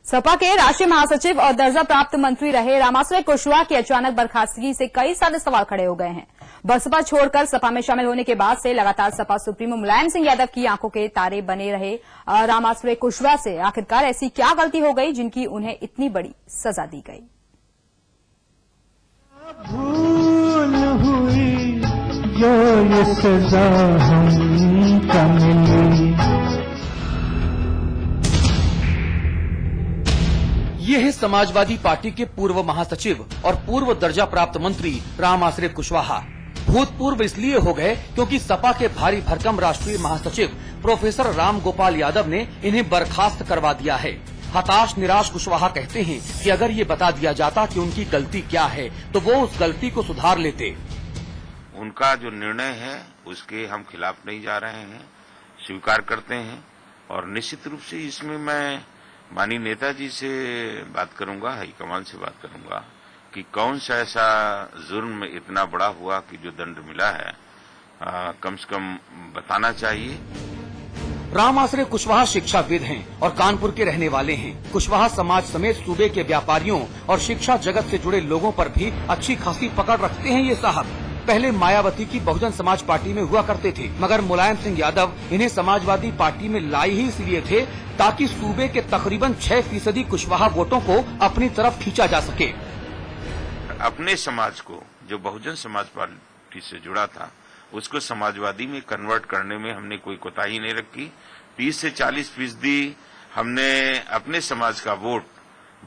सपा के राष्ट्रीय महासचिव और दर्जा प्राप्त मंत्री रहे रामाश्रय कुशवाहा की अचानक बर्खास्तगी से कई सारे सवाल खड़े हो गए हैं। बसपा छोड़कर सपा में शामिल होने के बाद से लगातार सपा सुप्रीमो मुलायम सिंह यादव की आंखों के तारे बने रहे रामाश्रय कुशवाहा से आखिरकार ऐसी क्या गलती हो गई जिनकी उन्हें इतनी बड़ी सजा दी गई। भूल हुई जो ये सजा हमको मिली। ये है समाजवादी पार्टी के पूर्व महासचिव और पूर्व दर्जा प्राप्त मंत्री रामाश्रय कुशवाहा। भूतपूर्व इसलिए हो गए क्योंकि सपा के भारी भरकम राष्ट्रीय महासचिव प्रोफेसर राम गोपाल यादव ने इन्हें बर्खास्त करवा दिया है। हताश निराश कुशवाहा कहते हैं कि अगर ये बता दिया जाता कि उनकी गलती क्या है तो वो उस गलती को सुधार लेते। उनका जो निर्णय है उसके हम खिलाफ नहीं जा रहे हैं, स्वीकार करते हैं और निश्चित रूप से इसमें मैं माननीय नेताजी से बात करूंगा, हाईकमान से बात करूंगा कि कौन सा ऐसा जुर्म इतना बड़ा हुआ कि जो दंड मिला है कम से कम बताना चाहिए। रामाश्रय कुशवाहा शिक्षाविद हैं और कानपुर के रहने वाले हैं। कुशवाहा समाज समेत सूबे के व्यापारियों और शिक्षा जगत से जुड़े लोगों पर भी अच्छी खासी पकड़ रखते हैं। ये साहब पहले मायावती की बहुजन समाज पार्टी में हुआ करते थे, मगर मुलायम सिंह यादव इन्हें समाजवादी पार्टी में लाई ही इसलिए थे ताकि सूबे के तकरीबन 6% कुशवाहा वोटों को अपनी तरफ खींचा जा सके। अपने समाज को जो बहुजन समाज पार्टी से जुड़ा था उसको समाजवादी में कन्वर्ट करने में हमने कोई कोताही नहीं रखी। 30 से 40% हमने अपने समाज का वोट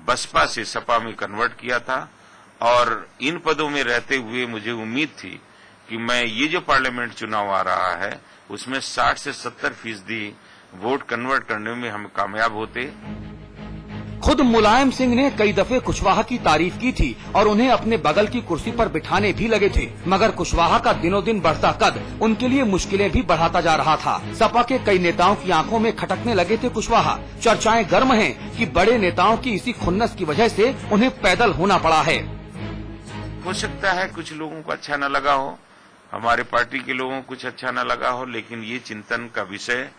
बसपा से सपा में कन्वर्ट किया था और इन पदों में रहते हुए मुझे उम्मीद थी कि मैं ये जो पार्लियामेंट चुनाव आ रहा है उसमें 60 से 70% वोट कन्वर्ट करने में हम कामयाब होते। खुद मुलायम सिंह ने कई दफे कुशवाहा की तारीफ की थी और उन्हें अपने बगल की कुर्सी पर बिठाने भी लगे थे, मगर कुशवाहा का दिनों दिन बढ़ता कद उनके लिए मुश्किलें भी बढ़ाता जा रहा था। सपा के कई नेताओं की आंखों में खटकने लगे थे कुशवाहा। चर्चाएं गर्म हैं कि बड़े नेताओं की इसी खुन्नस की वजह से उन्हें पैदल होना पड़ा है। हो सकता है कुछ लोगों को अच्छा न लगा हो, हमारे पार्टी के लोगों को कुछ अच्छा न लगा हो, लेकिन ये चिंतन का विषय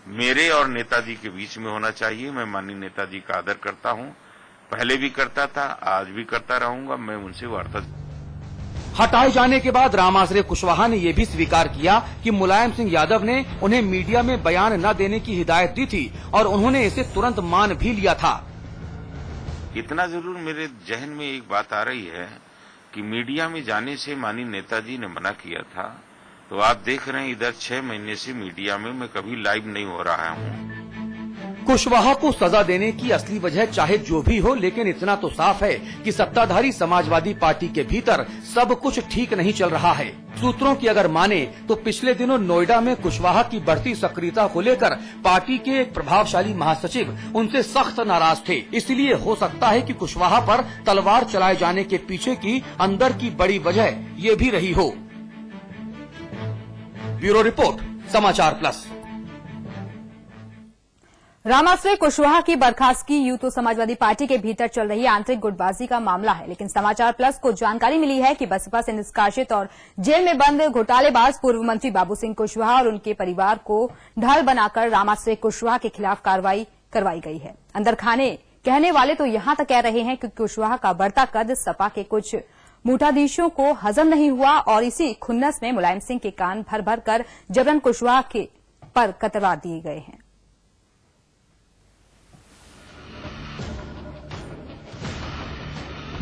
मेरे और नेताजी के बीच में होना चाहिए। मैं माननीय नेताजी का आदर करता हूं, पहले भी करता था, आज भी करता रहूंगा। मैं उनसे वार्ता। हटाए जाने के बाद रामाश्रय कुशवाहा ने यह भी स्वीकार किया कि मुलायम सिंह यादव ने उन्हें मीडिया में बयान न देने की हिदायत दी थी और उन्होंने इसे तुरंत मान भी लिया था। इतना जरूर मेरे जहन में एक बात आ रही है कि मीडिया में जाने से माननीय नेताजी ने मना किया था, तो आप देख रहे हैं इधर 6 महीने से मीडिया में मैं कभी लाइव नहीं हो रहा हूं। कुशवाहा को सजा देने की असली वजह चाहे जो भी हो, लेकिन इतना तो साफ है कि सत्ताधारी समाजवादी पार्टी के भीतर सब कुछ ठीक नहीं चल रहा है। सूत्रों की अगर माने तो पिछले दिनों नोएडा में कुशवाहा की बढ़ती सक्रियता को लेकर पार्टी के एक प्रभावशाली महासचिव उनसे सख्त नाराज थे। इसलिए हो सकता है कि कुशवाहा पर तलवार चलाए जाने के पीछे की अंदर की बड़ी वजह ये भी रही हो। ब्यूरो रिपोर्ट, समाचार प्लस। रामाश्रय कुशवाहा की बर्खास्तगी यूं तो समाजवादी पार्टी के भीतर चल रही आंतरिक गुटबाजी का मामला है, लेकिन समाचार प्लस को जानकारी मिली है कि बसपा से निष्कासित और जेल में बंद घोटालेबाज पूर्व मंत्री बाबू सिंह कुशवाहा और उनके परिवार को ढाल बनाकर रामाश्रय कुशवाहा के खिलाफ कार्रवाई करवाई गई है। अंदर खाने कहने वाले तो यहां तक कह रहे हैं कि कुशवाहा का बढ़ता कद सपा के कुछ मूठाधीशों को हजम नहीं हुआ और इसी खुन्नस में मुलायम सिंह के कान भर भर कर जबरन कुशवाहा के पर कतरा दिए गए हैं।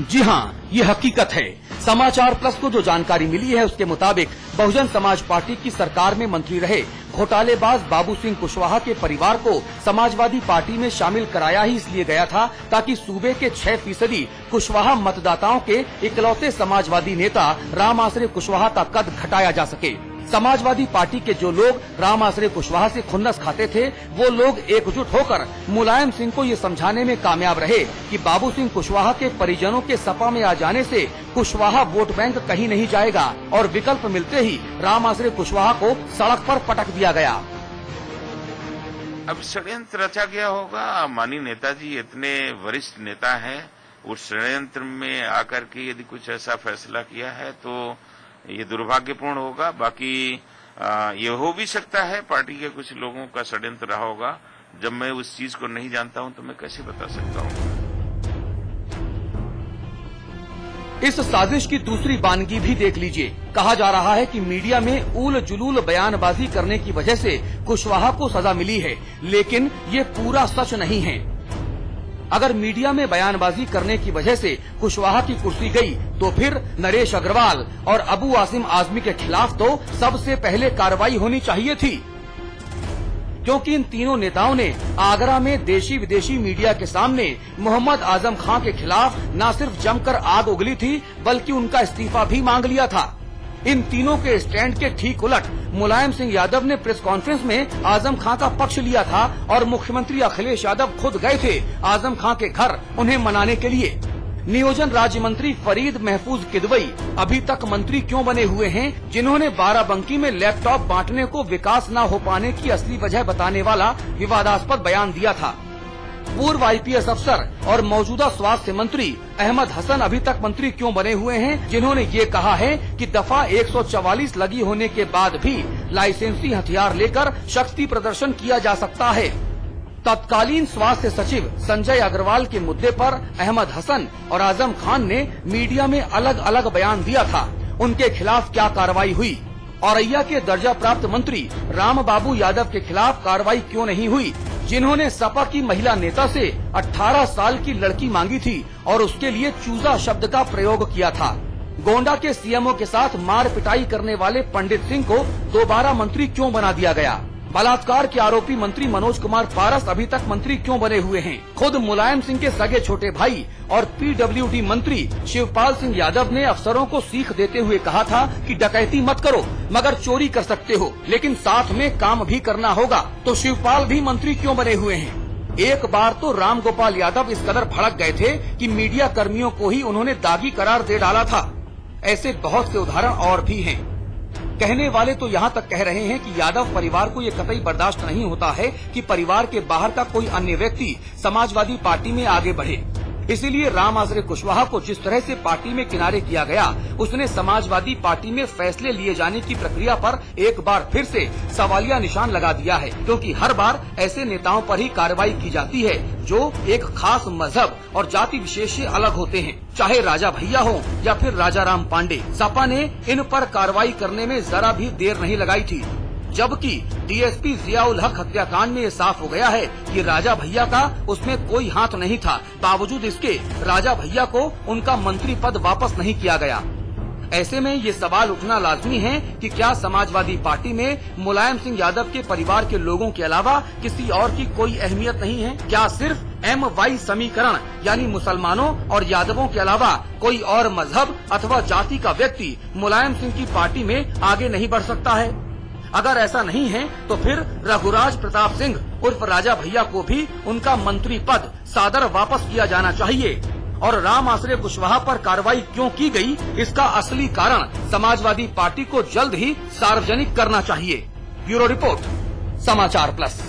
जी हां, ये हकीकत है। समाचार प्लस को जो जानकारी मिली है उसके मुताबिक बहुजन समाज पार्टी की सरकार में मंत्री रहे घोटालेबाज बाबू सिंह कुशवाहा के परिवार को समाजवादी पार्टी में शामिल कराया ही इसलिए गया था ताकि सूबे के 6% कुशवाहा मतदाताओं के इकलौते समाजवादी नेता रामाश्रय कुशवाहा का कद घटाया जा सके। समाजवादी पार्टी के जो लोग रामाश्रय कुशवाहा से खुन्नस खाते थे वो लोग एकजुट होकर मुलायम सिंह को ये समझाने में कामयाब रहे कि बाबू सिंह कुशवाहा के परिजनों के सपा में आ जाने से कुशवाहा वोट बैंक कहीं नहीं जाएगा और विकल्प मिलते ही रामाश्रय कुशवाहा को सड़क पर पटक दिया गया। अब षड्यंत्र रचा गया होगा। माननीय नेताजी इतने वरिष्ठ नेता हैं, उस षड्यंत्र में आकर के यदि कुछ ऐसा फैसला किया है तो ये दुर्भाग्यपूर्ण होगा। बाकी ये हो भी सकता है पार्टी के कुछ लोगों का षड्यंत्र रहा होगा, जब मैं उस चीज को नहीं जानता हूं तो मैं कैसे बता सकता हूं। इस साजिश की दूसरी बानगी भी देख लीजिए। कहा जा रहा है कि मीडिया में उल जुलूल बयानबाजी करने की वजह से कुशवाहा को सजा मिली है, लेकिन ये पूरा सच नहीं है। अगर मीडिया में बयानबाजी करने की वजह से कुशवाहा की कुर्सी गई, तो फिर नरेश अग्रवाल और अबू आसिम आजमी के खिलाफ तो सबसे पहले कार्रवाई होनी चाहिए थी, क्योंकि इन तीनों नेताओं ने आगरा में देशी विदेशी मीडिया के सामने मोहम्मद आजम खां के खिलाफ न सिर्फ जमकर आग उगली थी, बल्कि उनका इस्तीफा भी मांग लिया था। इन तीनों के स्टैंड के ठीक उलट मुलायम सिंह यादव ने प्रेस कॉन्फ्रेंस में आजम खां का पक्ष लिया था और मुख्यमंत्री अखिलेश यादव खुद गए थे आजम खां के घर उन्हें मनाने के लिए। नियोजन राज्य मंत्री फरीद महफूज किदवई अभी तक मंत्री क्यों बने हुए हैं, जिन्होंने बाराबंकी में लैपटॉप बांटने को विकास न हो पाने की असली वजह बताने वाला विवादास्पद बयान दिया था। पूर्व आईपीएस अफसर और मौजूदा स्वास्थ्य मंत्री अहमद हसन अभी तक मंत्री क्यों बने हुए हैं, जिन्होंने ये कहा है कि दफा 144 लगी होने के बाद भी लाइसेंसी हथियार लेकर शक्ति प्रदर्शन किया जा सकता है। तत्कालीन स्वास्थ्य सचिव संजय अग्रवाल के मुद्दे पर अहमद हसन और आजम खान ने मीडिया में अलग अलग बयान दिया था। उनके खिलाफ क्या कार्रवाई हुई? औरैया के दर्जा प्राप्त मंत्री राम बाबू यादव के खिलाफ कार्रवाई क्यों नहीं हुई, जिन्होंने सपा की महिला नेता से 18 साल की लड़की मांगी थी और उसके लिए चूजा शब्द का प्रयोग किया था। गोंडा के सीएमओ के साथ मार पिटाई करने वाले पंडित सिंह को दोबारा मंत्री क्यों बना दिया गया? बलात्कार के आरोपी मंत्री मनोज कुमार पारस अभी तक मंत्री क्यों बने हुए हैं? खुद मुलायम सिंह के सगे छोटे भाई और पीडब्ल्यूडी मंत्री शिवपाल सिंह यादव ने अफसरों को सीख देते हुए कहा था कि डकैती मत करो, मगर चोरी कर सकते हो, लेकिन साथ में काम भी करना होगा। तो शिवपाल भी मंत्री क्यों बने हुए हैं? एक बार तो राम गोपाल यादव इस कदर भड़क गए थे कि मीडिया कर्मियों को ही उन्होंने दागी करार दे डाला था। ऐसे बहुत से उदाहरण और भी हैं। कहने वाले तो यहाँ तक कह रहे हैं कि यादव परिवार को ये कतई बर्दाश्त नहीं होता है कि परिवार के बाहर का कोई अन्य व्यक्ति समाजवादी पार्टी में आगे बढ़े। इसीलिए राम आश्रय कुशवाहा को जिस तरह से पार्टी में किनारे किया गया, उसने समाजवादी पार्टी में फैसले लिए जाने की प्रक्रिया पर एक बार फिर से सवालिया निशान लगा दिया है, क्योंकि हर बार ऐसे नेताओं पर ही कार्रवाई की जाती है जो एक खास मजहब और जाति विशेष से अलग होते हैं, चाहे राजा भैया हो या फिर राजा राम पांडे। सपा ने इन पर कार्रवाई करने में जरा भी देर नहीं लगाई थी, जबकि डीएसपी जियाउल हक हत्याकांड में ये साफ हो गया है कि राजा भैया का उसमें कोई हाथ नहीं था। बावजूद इसके राजा भैया को उनका मंत्री पद वापस नहीं किया गया। ऐसे में ये सवाल उठना लाजमी है कि क्या समाजवादी पार्टी में मुलायम सिंह यादव के परिवार के लोगों के अलावा किसी और की कोई अहमियत नहीं है? क्या सिर्फ MY समीकरण यानी मुसलमानों और यादवों के अलावा कोई और मजहब अथवा जाति का व्यक्ति मुलायम सिंह की पार्टी में आगे नहीं बढ़ सकता है? अगर ऐसा नहीं है तो फिर रघुराज प्रताप सिंह उर्फ राजा भैया को भी उनका मंत्री पद सादर वापस किया जाना चाहिए। और राम आश्रय कुशवाहा पर कार्रवाई क्यों की गई, इसका असली कारण समाजवादी पार्टी को जल्द ही सार्वजनिक करना चाहिए। ब्यूरो रिपोर्ट, समाचार प्लस।